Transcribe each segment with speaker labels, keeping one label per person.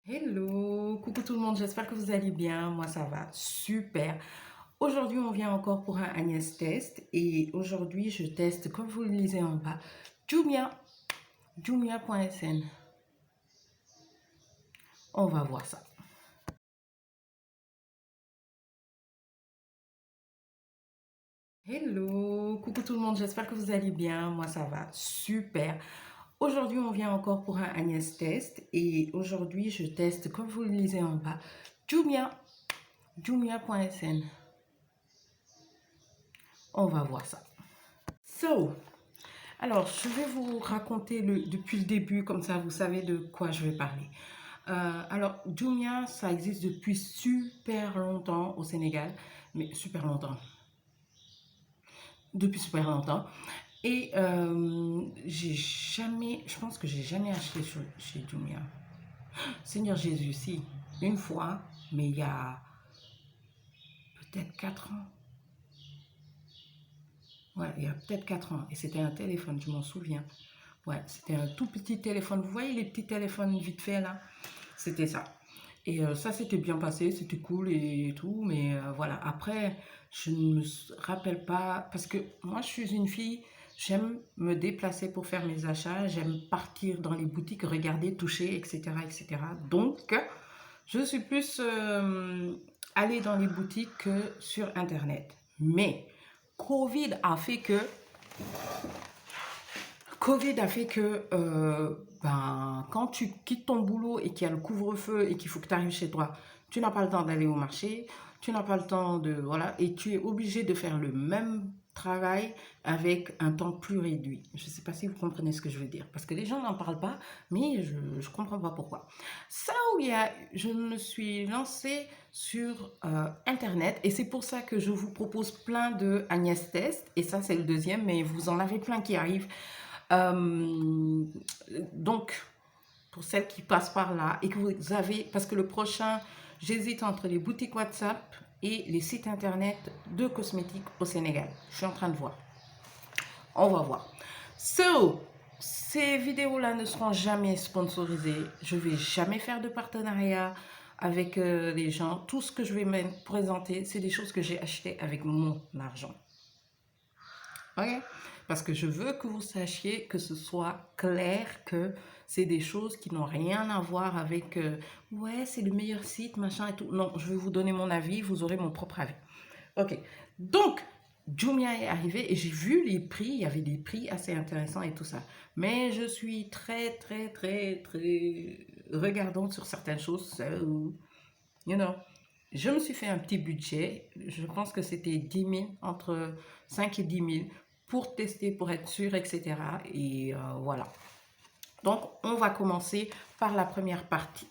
Speaker 1: Hello, coucou tout le monde, j'espère que vous allez bien. Moi, ça va super. Aujourd'hui, on vient encore pour un Agnès test et aujourd'hui, je teste, comme vous le lisez en bas, Jumia, jumia.sn. On va voir ça. Hello, coucou tout le monde, j'espère que vous allez bien. Moi, ça va super. Aujourd'hui, on vient encore pour un Agnès test et aujourd'hui, je teste, comme vous le lisez en bas, Jumia, jumia.sn. On va voir ça. Alors, je vais vous raconter depuis le début, comme ça vous savez de quoi je vais parler. Alors, Jumia, ça existe depuis super longtemps au Sénégal, mais super longtemps, depuis super longtemps. Et je pense que j'ai jamais acheté chez Jumia. Seigneur Jésus, si, une fois, mais il y a peut-être 4 ans. Ouais, il y a peut-être 4 ans. Et c'était un téléphone, je m'en souviens. Ouais, c'était un tout petit téléphone. Vous voyez les petits téléphones vite fait là? C'était ça. Et ça s'était bien passé, c'était cool et tout. Mais voilà, après, je ne me rappelle pas. Parce que moi, je suis une fille, j'aime me déplacer pour faire mes achats. J'aime partir dans les boutiques, regarder, toucher, etc. etc. Donc, je suis plus allée dans les boutiques que sur Internet. Mais Covid a fait que Covid a fait que quand tu quittes ton boulot et qu'il y a le couvre-feu et qu'il faut que tu arrives chez toi, tu n'as pas le temps d'aller au marché, tu n'as pas le temps de... Voilà, et tu es obligé de faire le même travail avec un temps plus réduit. Je ne sais pas si vous comprenez ce que je veux dire, parce que les gens n'en parlent pas, mais je ne comprends pas pourquoi. Ça, je me suis lancée sur Internet, et c'est pour ça que je vous propose plein de Agnès Test, et ça c'est le deuxième, mais vous en avez plein qui arrivent. Euh, donc, pour celles qui passent par là et que vous avez, parce que le prochain, j'hésite entre les boutiques WhatsApp et les sites internet de cosmétiques au Sénégal. Je suis en train de voir. On va voir. Ces vidéos-là ne seront jamais sponsorisées. Je ne vais jamais faire de partenariat avec les gens. Tout ce que je vais me présenter, c'est des choses que j'ai achetées avec mon argent. Ok? Parce que je veux que vous sachiez que ce soit clair que c'est des choses qui n'ont rien à voir avec ouais, c'est le meilleur site, machin et tout. Non, je vais vous donner mon avis, vous aurez mon propre avis. Ok. Donc, Jumia est arrivé et j'ai vu les prix, il y avait des prix assez intéressants et tout ça. Mais je suis très, très, très, très regardante sur certaines choses. You know, je me suis fait un petit budget. Je pense que c'était 10 000, entre 5 et 10 000 pour tester, pour être sûr, etc. Et voilà. Donc, on va commencer par la première partie.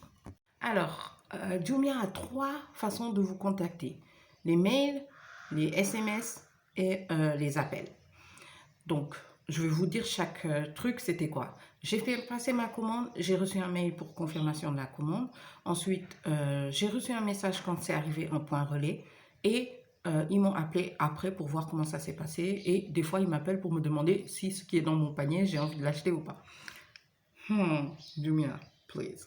Speaker 1: Alors, Jumia a 3 façons de vous contacter. Les mails, les SMS et les appels. Donc, je vais vous dire chaque truc, c'était quoi. J'ai fait passer ma commande, j'ai reçu un mail pour confirmation de la commande. Ensuite, j'ai reçu un message quand c'est arrivé en point relais. Et ils m'ont appelé après pour voir comment ça s'est passé. Et des fois, ils m'appellent pour me demander si ce qui est dans mon panier, j'ai envie de l'acheter ou pas. Jumia, please.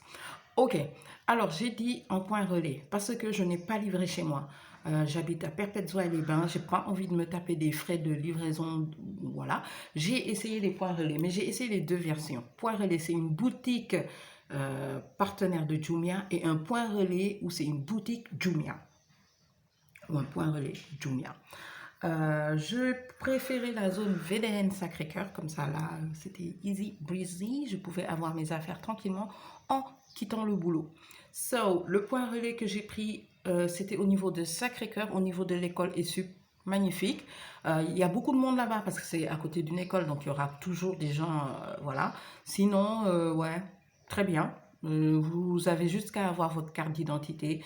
Speaker 1: Ok, alors j'ai dit en point relais parce que je n'ai pas livré chez moi. J'habite à Perpète-Zois-les-Bains, j'ai pas envie de me taper des frais de livraison, voilà. J'ai essayé les points relais, mais j'ai essayé les deux versions. Point relais, c'est une boutique partenaire de Jumia et un point relais où c'est une boutique Jumia ou un point relais Jumia. Je préférais la zone VDN Sacré-Cœur, comme ça là, c'était easy breezy, je pouvais avoir mes affaires tranquillement en quittant le boulot. Le point relais que j'ai pris, c'était au niveau de Sacré-Cœur, au niveau de l'école ESSUP, magnifique. Il y a beaucoup de monde là-bas parce que c'est à côté d'une école, donc il y aura toujours des gens, voilà. Sinon, ouais, très bien. Vous avez juste qu'à avoir votre carte d'identité.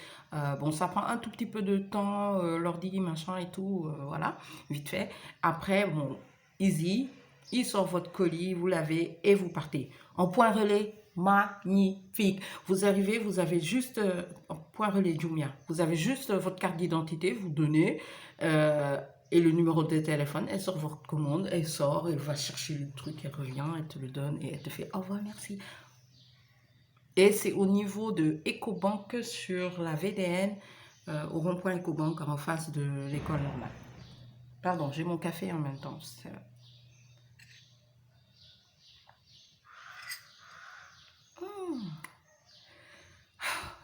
Speaker 1: Bon, ça prend un tout petit peu de temps, l'ordi, machin et tout, voilà, vite fait. Après, bon, easy, il sort votre colis, vous l'avez et vous partez. En point relais, magnifique. Vous arrivez, vous avez juste, en point relais Jumia, vous avez juste votre carte d'identité, vous donnez, et le numéro de téléphone, elle sort votre commande, elle sort, elle va chercher le truc, elle revient, elle te le donne et elle te fait au revoir, merci. Et c'est au niveau de Ecobank sur la VDN, au rond-point Ecobank en face de l'école normale. Pardon, j'ai mon café en même temps.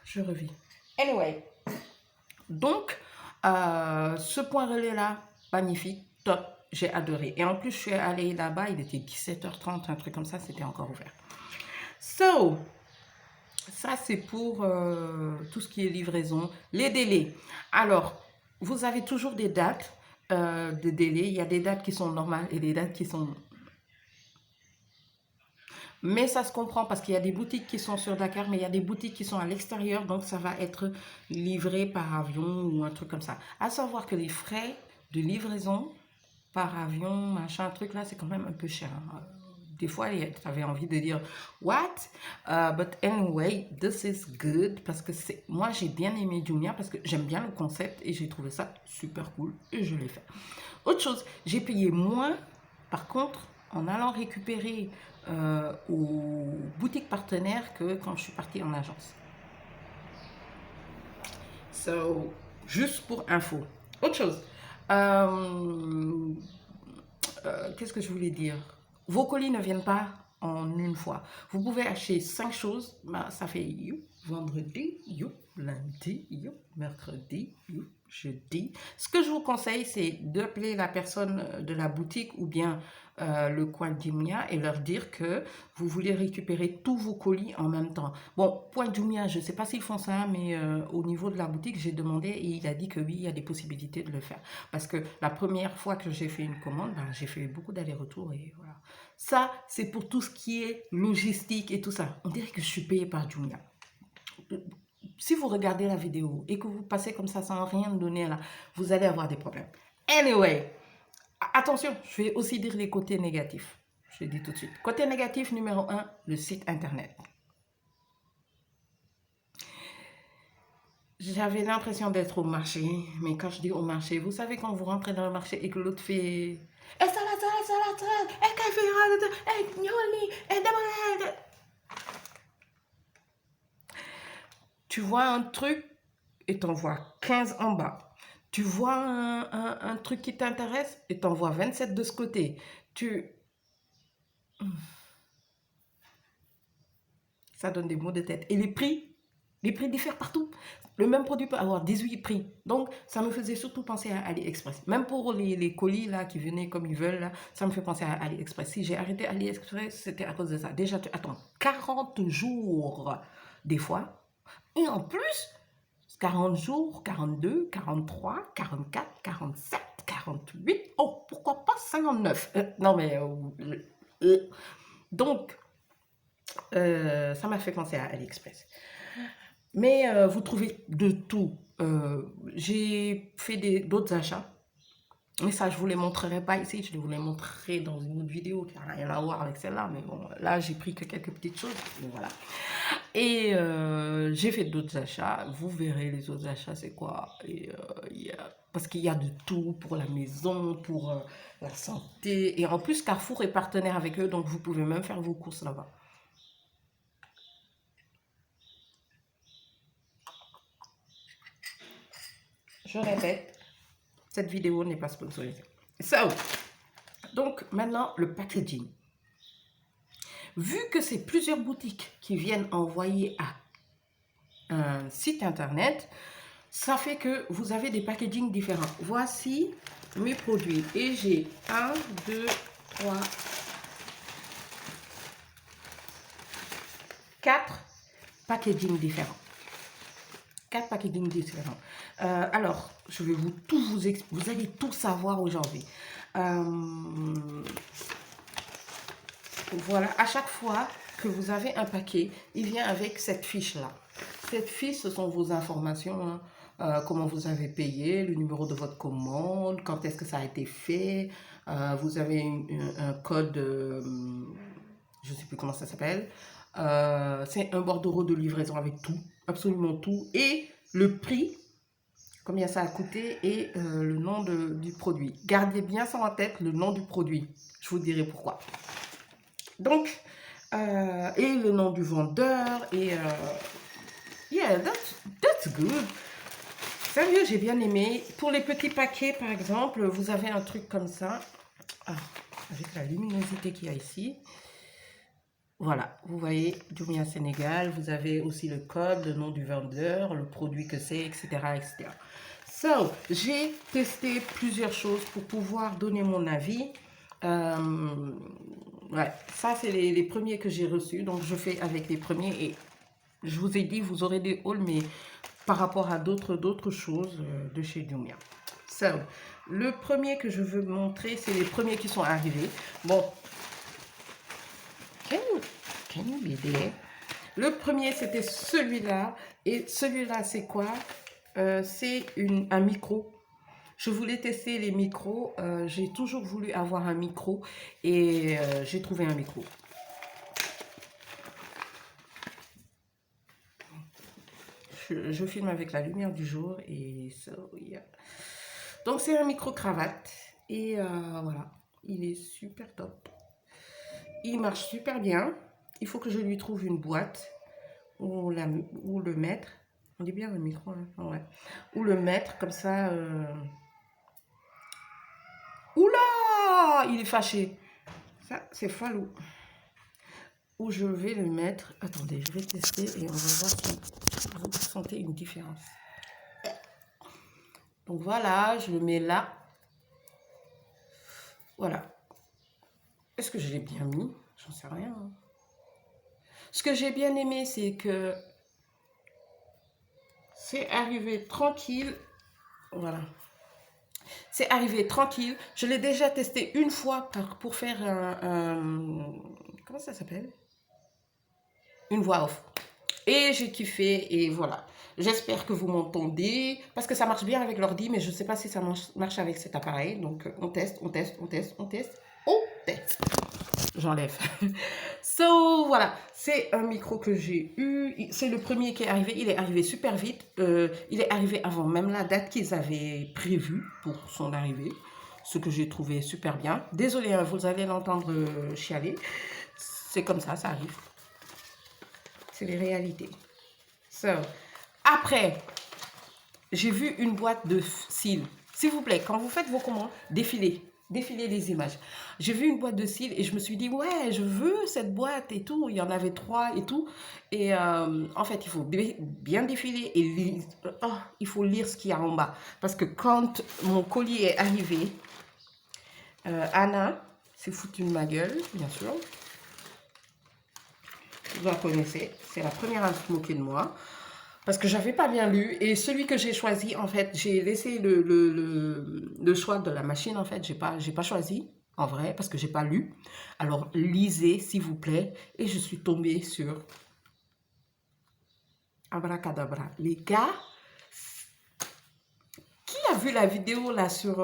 Speaker 1: Je revis. Anyway, donc, ce point relais-là, magnifique, top, j'ai adoré. Et en plus, je suis allée là-bas, il était 17h30, un truc comme ça, c'était encore ouvert. So, ça c'est pour tout ce qui est livraison. Les délais. Alors, vous avez toujours des dates de délai. Il y a des dates qui sont normales et des dates qui sont... Mais ça se comprend parce qu'il y a des boutiques qui sont sur Dakar, mais il y a des boutiques qui sont à l'extérieur, donc ça va être livré par avion ou un truc comme ça. À savoir que les frais de livraison par avion, machin, truc là, c'est quand même un peu cher. Des fois, tu avais envie de dire what? But anyway, this is good parce que moi j'ai bien aimé Jumia parce que j'aime bien le concept et j'ai trouvé ça super cool et je l'ai fait. Autre chose, j'ai payé moins par contre en allant récupérer aux boutiques partenaires que quand je suis partie en agence. So, juste pour info. Autre chose. Qu'est-ce que je voulais dire? Vos colis ne viennent pas en une fois. Vous pouvez acheter 5 choses, bah, ça fait vendredi, lundi, mercredi, jeudi. Ce que je vous conseille, c'est d'appeler la personne de la boutique ou bien le coin Jumia et leur dire que vous voulez récupérer tous vos colis en même temps. Bon, point Jumia, je ne sais pas s'ils font ça, mais au niveau de la boutique, j'ai demandé et il a dit que oui, il y a des possibilités de le faire. Parce que la première fois que j'ai fait une commande, ben, j'ai fait beaucoup d'allers-retours et voilà. Ça, c'est pour tout ce qui est logistique et tout ça. On dirait que je suis payée par Jumia. Si vous regardez la vidéo et que vous passez comme ça sans rien donner là, vous allez avoir des problèmes. Anyway, attention, je vais aussi dire les côtés négatifs. Je le dis tout de suite. Côté négatif numéro 1, le site internet. J'avais l'impression d'être au marché, mais quand je dis au marché, vous savez quand vous rentrez dans le marché et que l'autre fait... Tu vois un truc et t'en vois 15 en bas. Tu vois un truc qui t'intéresse et t'en vois 27 de ce côté. Ça donne des maux de tête. Et les prix diffèrent partout. Le même produit peut avoir 18 prix. Donc, ça me faisait surtout penser à AliExpress. Même pour les colis là qui venaient comme ils veulent, là, ça me fait penser à AliExpress. Si j'ai arrêté AliExpress, c'était à cause de ça. Déjà, tu attends 40 jours des fois. Et en plus, 40 jours, 42, 43, 44, 47, 48. Oh, pourquoi pas 59? Non, mais... donc, ça m'a fait penser à AliExpress. Mais vous trouvez de tout. J'ai fait d'autres achats. Mais ça, je ne vous les montrerai pas ici. Je vais vous les montrer dans une autre vidéo qui n'a rien à voir avec celle-là. Mais bon, là, j'ai pris que quelques petites choses. Donc voilà. Et j'ai fait d'autres achats. Vous verrez les autres achats, c'est quoi. Et, parce qu'il y a de tout pour la maison, pour la santé. Et en plus, Carrefour est partenaire avec eux. Donc, vous pouvez même faire vos courses là-bas. Je répète, cette vidéo n'est pas sponsorisée. Donc, maintenant, le packaging. Vu que c'est plusieurs boutiques qui viennent envoyer à un site internet, ça fait que vous avez des packagings différents. Voici mes produits. Et j'ai 1, 2, 3, 4 packagings différents. 4 packagings différents. Alors, je vais vous allez tout savoir aujourd'hui. Voilà, à chaque fois que vous avez un paquet, il vient avec cette fiche-là. Cette fiche, ce sont vos informations, hein. Comment vous avez payé, le numéro de votre commande, quand est-ce que ça a été fait. Vous avez un code, je ne sais plus comment ça s'appelle. C'est un bordereau de livraison avec tout, absolument tout. Et le prix, combien ça a coûté et le nom du produit. Gardez bien ça en tête, le nom du produit. Je vous dirai pourquoi. Donc, Et le nom du vendeur. Et yeah, that's good. Sérieux, j'ai bien aimé. Pour les petits paquets, par exemple, vous avez un truc comme ça. Ah, avec la luminosité qu'il y a ici. Voilà, vous voyez, Jumia Sénégal. Vous avez aussi le code, le nom du vendeur, le produit que c'est, etc., etc. So, j'ai testé plusieurs choses pour pouvoir donner mon avis. Ouais, ça, c'est les premiers que j'ai reçus. Donc, je fais avec les premiers. Et je vous ai dit, vous aurez des hauls, mais par rapport à d'autres choses de chez Jumia. So, le premier que je veux montrer, c'est les premiers qui sont arrivés. Bon, can you be there? Le premier, c'était celui-là. Et celui-là, c'est quoi? C'est un micro. Je voulais tester les micros. J'ai toujours voulu avoir un micro. Et j'ai trouvé un micro. Je filme avec la lumière du jour. Et so, yeah. Donc, c'est un micro-cravate. Et voilà. Il est super top. Il marche super bien. Il faut que je lui trouve une boîte où le mettre. On dit bien le micro, hein? Ouais. Où le mettre, comme ça. Oula! Il est fâché. Ça, c'est falou. Où je vais le mettre. Attendez, je vais tester et on va voir si vous sentez une différence. Donc voilà, je le mets là. Voilà. Est-ce que je l'ai bien mis? J'en sais rien. Hein. Ce que j'ai bien aimé, c'est que c'est arrivé tranquille. Voilà. C'est arrivé tranquille. Je l'ai déjà testé une fois pour faire comment ça s'appelle? Une voix off. Et j'ai kiffé et voilà. J'espère que vous m'entendez parce que ça marche bien avec l'ordi, mais je ne sais pas si ça marche avec cet appareil. Donc on teste, on teste, on teste, on teste, on teste. J'enlève. So voilà, c'est un micro que j'ai eu. C'est le premier qui est arrivé. Il est arrivé super vite. Il est arrivé avant même la date qu'ils avaient prévue pour son arrivée. Ce que j'ai trouvé super bien. Désolée, hein, vous allez l'entendre chialer. C'est comme ça arrive. C'est les réalités. So, après, j'ai vu une boîte de cils. S'il vous plaît, quand vous faites vos commandes, défilez les images. J'ai vu une boîte de cils et je me suis dit, ouais, je veux cette boîte et tout. Il y en avait 3 et tout. Et en fait, il faut bien défiler et il faut lire ce qu'il y a en bas. Parce que quand mon colis est arrivé, Anna s'est foutue de ma gueule, bien sûr. Vous la connaissez, c'est la première à se moquer de moi. Parce que j'avais pas bien lu. Et celui que j'ai choisi, en fait, j'ai laissé le choix de la machine, en fait. J'ai pas choisi, en vrai, parce que j'ai pas lu. Alors, lisez, s'il vous plaît. Et je suis tombée sur Abracadabra. Les gars, qui a vu la vidéo, là, sur...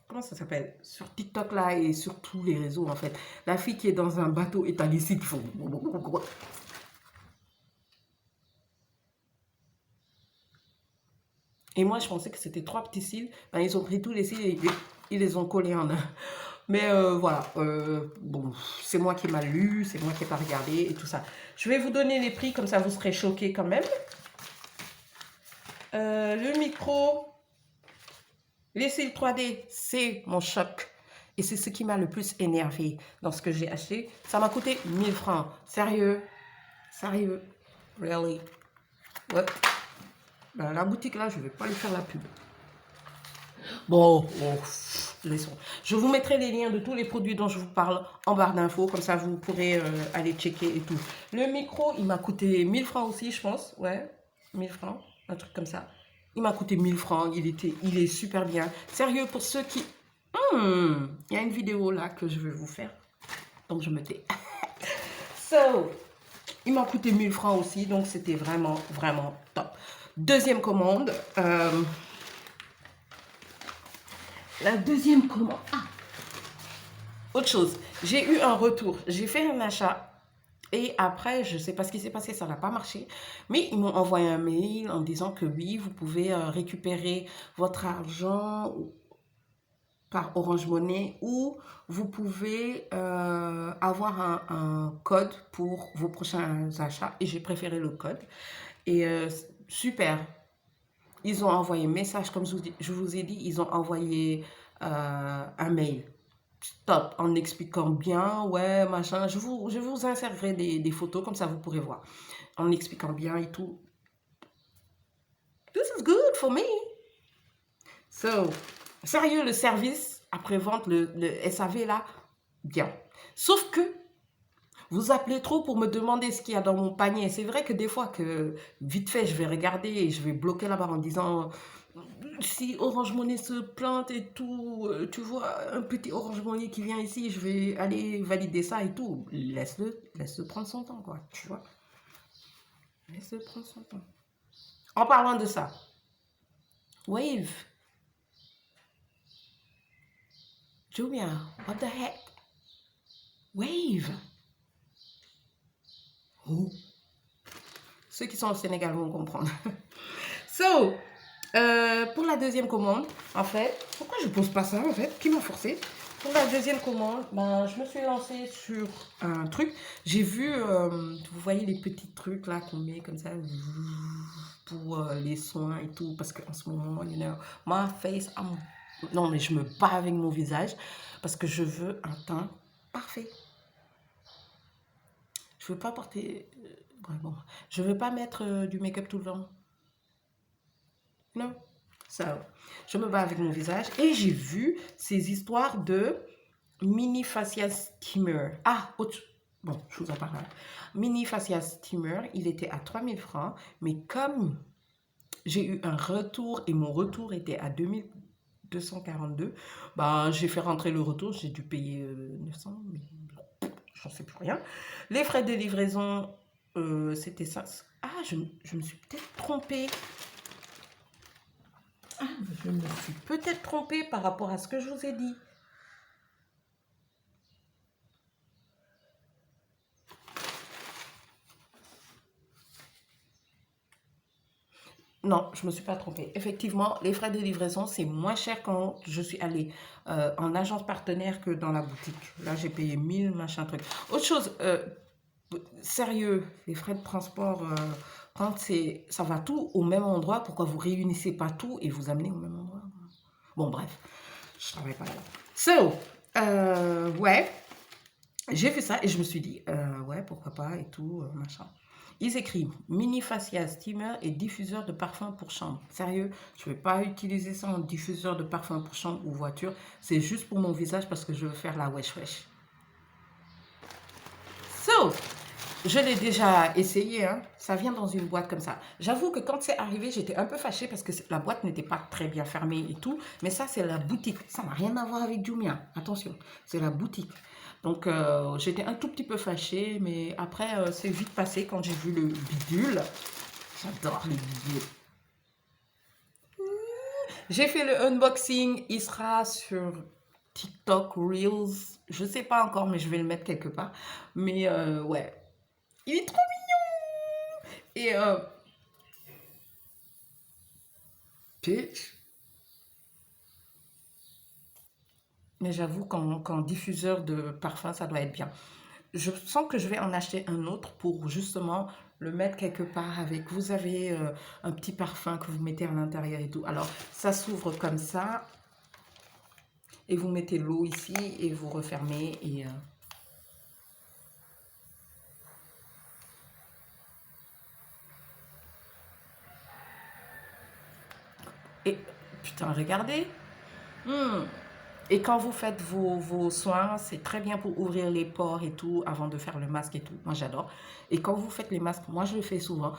Speaker 1: comment ça s'appelle? Sur TikTok, là, et sur tous les réseaux, en fait. La fille qui est dans un bateau et t'as des cils qui font... Et moi, je pensais que c'était 3 petits cils. Ben, ils ont pris tous les cils et ils les ont collés en un. Mais voilà, bon, c'est moi qui m'a lu, c'est moi qui n'ai pas regardé et tout ça. Je vais vous donner les prix, comme ça vous serez choqués quand même. Le micro, les cils 3D, c'est mon choc. Et c'est ce qui m'a le plus énervé dans ce que j'ai acheté. Ça m'a coûté 1000 francs. Sérieux? Sérieux? Really? What? Ben, la boutique là, je ne vais pas lui faire la pub. Bon, laissons. Je vous mettrai les liens de tous les produits dont je vous parle en barre d'infos. Comme ça, vous pourrez aller checker et tout. Le micro, il m'a coûté 1000 francs aussi, je pense. Ouais, 1000 francs, un truc comme ça. Il m'a coûté 1000 francs. Il est super bien. Sérieux, pour ceux qui... il y a une vidéo là que je vais vous faire. Donc, je me tais. So, il m'a coûté 1000 francs aussi. Donc, c'était vraiment, vraiment top. Deuxième commande. La deuxième commande. Autre chose. J'ai eu un retour. J'ai fait un achat. Et après, je ne sais pas ce qui s'est passé, ça n'a pas marché. Mais ils m'ont envoyé un mail en disant que oui, vous pouvez récupérer votre argent par Orange Money où vous pouvez avoir un code pour vos prochains achats. Et j'ai préféré le code. Et super. Ils ont envoyé un message, comme je vous ai dit, ils ont envoyé un mail. Top, en expliquant bien, ouais, machin. Je vous insérerai des photos, comme ça vous pourrez voir. En expliquant bien et tout. This is good for me. So, sérieux, le service après-vente, le SAV là, bien. Sauf que vous appelez trop pour me demander ce qu'il y a dans mon panier. C'est vrai que des fois, que vite fait, je vais regarder et je vais bloquer là-bas en disant si Orange Money se plante et tout, tu vois, un petit Orange Money qui vient ici, je vais aller valider ça et tout. Laisse-le prendre son temps, quoi, tu vois. Laisse-le prendre son temps. En parlant de ça, Wave. Jumia, what the heck? Wave. Oh. Ceux qui sont au Sénégal vont comprendre. So, pour la deuxième commande, en fait, pourquoi je pose pas ça en fait? Qui m'a forcé? Pour la deuxième commande, ben, je me suis lancée sur un truc. J'ai vu, vous voyez les petits trucs là qu'on met comme ça pour les soins et tout. Parce qu'en ce moment, you know, my face, non mais je me bats avec mon visage parce que je veux un teint parfait. Je veux pas porter... bon, je veux pas mettre du make-up tout le temps. Non. Ça, je me bats avec mon visage et j'ai vu ces histoires de mini facial steamer. Ah, autre... Bon, je vous en parle. Mini facial steamer, il était à 3000 francs, mais comme j'ai eu un retour et mon retour était à 2242, bah, j'ai fait rentrer le retour, j'ai dû payer 900, mais j'en sais plus rien. Les frais de livraison, c'était ça. Ah, je me suis peut-être trompée. Ah, je me suis peut-être trompée par rapport à ce que je vous ai dit. Non, je ne me suis pas trompée. Effectivement, les frais de livraison, c'est moins cher quand je suis allée en agence partenaire que dans la boutique. Là, j'ai payé 1000, machin, truc. Autre chose, sérieux, les frais de transport, quand ça va tout au même endroit, pourquoi vous réunissez pas tout et vous amenez au même endroit? Bon, bref, je travaille pas là. So, ouais, j'ai fait ça et je me suis dit, ouais, pourquoi pas et tout, machin. Ils écrivent mini facial steamer et diffuseur de parfum pour chambre. Sérieux, je ne vais pas utiliser ça en diffuseur de parfum pour chambre ou voiture. C'est juste pour mon visage parce que je veux faire la wesh wesh. So, je l'ai déjà essayé, hein. Ça vient dans une boîte comme ça. J'avoue que quand c'est arrivé, j'étais un peu fâchée parce que la boîte n'était pas très bien fermée et tout. Mais ça, c'est la boutique. Ça n'a rien à voir avec Jumia. Attention, c'est la boutique. Donc, j'étais un tout petit peu fâchée, mais après, c'est vite passé quand j'ai vu le bidule. J'adore les bidules. J'ai fait le unboxing. Il sera sur TikTok, Reels. Je ne sais pas encore, mais je vais le mettre quelque part. Mais ouais, il est trop mignon. Et pitch. Mais j'avoue qu'en diffuseur de parfum, ça doit être bien. Je sens que je vais en acheter un autre pour justement le mettre quelque part avec. Vous avez un petit parfum que vous mettez à l'intérieur et tout. Alors, ça s'ouvre comme ça. Et vous mettez l'eau ici et vous refermez. Et putain, regardez. Et quand vous faites vos soins, c'est très bien pour ouvrir les pores et tout, avant de faire le masque et tout. Moi, j'adore. Et quand vous faites les masques, moi, je le fais souvent.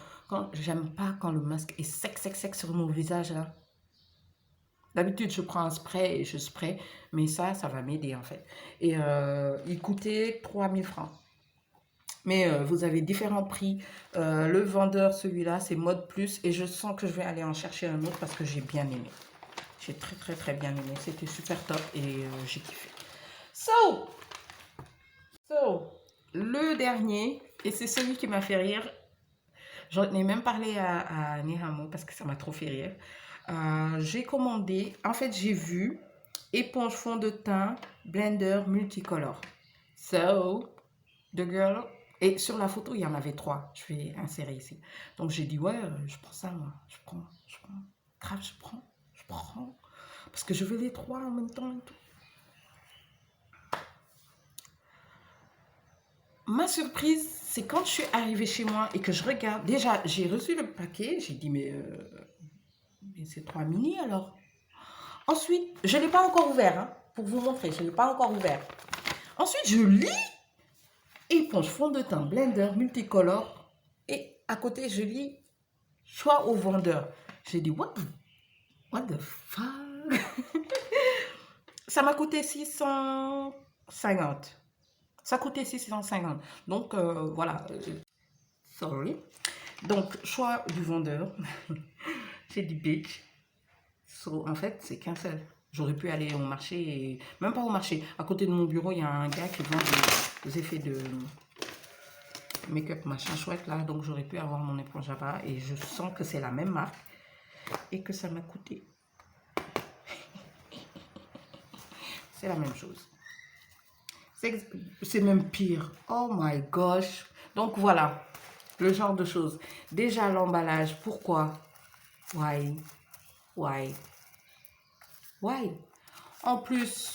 Speaker 1: J'aime pas quand le masque est sec, sec, sec sur mon visage, là. D'habitude, je prends un spray et je spray. Mais ça va m'aider, en fait. Et il coûtait 3000 francs. Mais vous avez différents prix. Le vendeur, celui-là, c'est mode plus. Et je sens que je vais aller en chercher un autre parce que j'ai bien aimé. J'ai très, très, très bien aimé. C'était super top et j'ai kiffé. So, le dernier, et c'est celui qui m'a fait rire. J'en ai même parlé à Nihamo parce que ça m'a trop fait rire. J'ai commandé, en fait, j'ai vu éponge fond de teint, blender multicolore. So, the girl... Et sur la photo, il y en avait 3. Je vais insérer ici. Donc, j'ai dit, ouais, je prends ça, moi. Je prends. Grave, je prends. Parce que je veux les 3 en même temps et tout. Ma surprise, c'est quand je suis arrivée chez moi et que je regarde. Déjà, j'ai reçu le paquet. J'ai dit, mais c'est 3 mini alors. Ensuite, je ne l'ai pas encore ouvert, hein, pour vous montrer. Je ne l'ai pas encore ouvert. Ensuite, je lis éponge fond de teint blender multicolore. Et à côté, je lis choix au vendeur. J'ai dit, what the fuck? Ça m'a coûté 650. Ça coûtait 650. Donc, voilà. Sorry. Donc, choix du vendeur. J'ai dit bitch. So, en fait, c'est qu'un seul. J'aurais pu aller au marché, et... même pas au marché. À côté de mon bureau, il y a un gars qui vend des effets de make-up machin chouette là. Donc, j'aurais pu avoir mon éponge là-bas. Et je sens que c'est la même marque. Et que ça m'a coûté. C'est la même chose. C'est même pire. Oh my gosh. Donc, voilà. Le genre de choses. Déjà, l'emballage. Pourquoi? Why? En plus,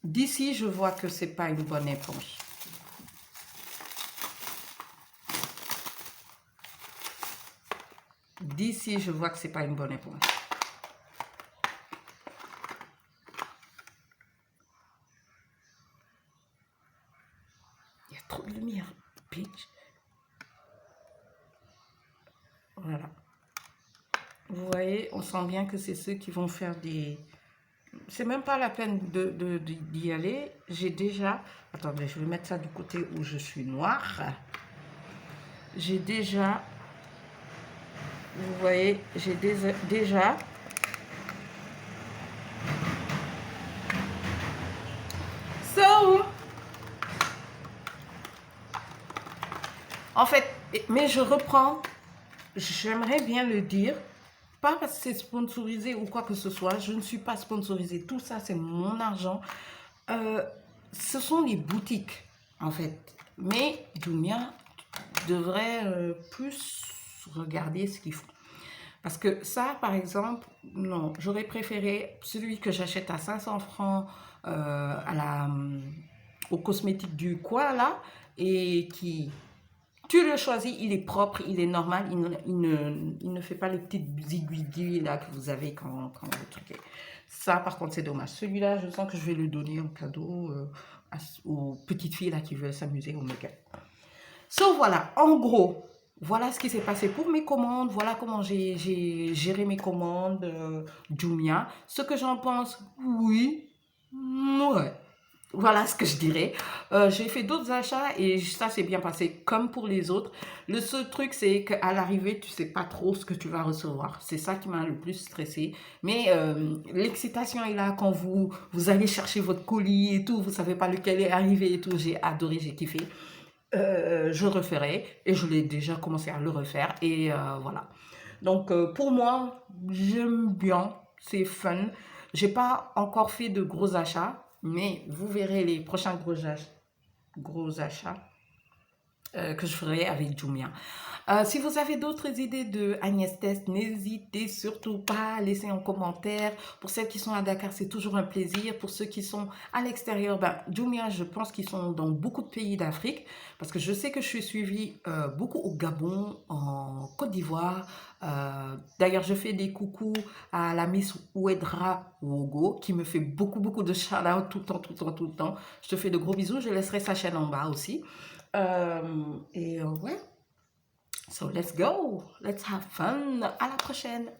Speaker 1: d'ici, je vois que c'est pas une bonne éponge. D'ici, je vois que c'est pas une bonne éponge. Il y a trop de lumière, bitch. Voilà. Vous voyez, on sent bien que c'est ceux qui vont faire des... C'est même pas la peine d'y aller. J'ai déjà... Attendez, je vais mettre ça du côté où je suis noire. J'ai déjà... Vous voyez, j'ai déjà... So... En fait, mais je reprends... J'aimerais bien le dire... Pas parce que c'est sponsorisé ou quoi que ce soit. Je ne suis pas sponsorisée. Tout ça, c'est mon argent. Ce sont les boutiques, en fait. Mais Jumia devrait plus regarder ce qu'ils font. Parce que ça, par exemple, non. J'aurais préféré celui que j'achète à 500 francs au cosmétique du coin, là, et qui... Tu le choisis, il est propre, il est normal, il ne fait pas les petites aiguilles là que vous avez quand vous truquez. Ça, par contre, c'est dommage. Celui-là, je sens que je vais le donner en cadeau aux petites filles là qui veulent s'amuser au make-up. So, voilà, en gros, voilà ce qui s'est passé pour mes commandes. Voilà comment j'ai géré mes commandes Jumia. Ce que j'en pense, oui, ouais. Voilà ce que je dirais. J'ai fait d'autres achats et ça s'est bien passé comme pour les autres. Le seul truc, c'est qu'à l'arrivée, tu sais pas trop ce que tu vas recevoir. C'est ça qui m'a le plus stressé. Mais l'excitation est là quand vous allez chercher votre colis et tout. Vous savez pas lequel est arrivé et tout. J'ai adoré, j'ai kiffé. Je referai et je l'ai déjà commencé à le refaire. Et voilà. Donc pour moi, j'aime bien. C'est fun. J'ai pas encore fait de gros achats. Mais vous verrez les prochains gros achats que je ferai avec Jumia. Si vous avez d'autres idées de Agnès Test, n'hésitez surtout pas à laisser en commentaire. Pour celles qui sont à Dakar, c'est toujours un plaisir. Pour ceux qui sont à l'extérieur, Jumia, je pense qu'ils sont dans beaucoup de pays d'Afrique. Parce que je sais que je suis suivie beaucoup au Gabon, en Côte d'Ivoire. D'ailleurs, je fais des coucous à la Miss Ouedra Wogo qui me fait beaucoup de shout-out tout le temps. Je te fais de gros bisous. Je laisserai sa chaîne en bas aussi. Ouais. So let's go. Let's have fun. À la prochaine.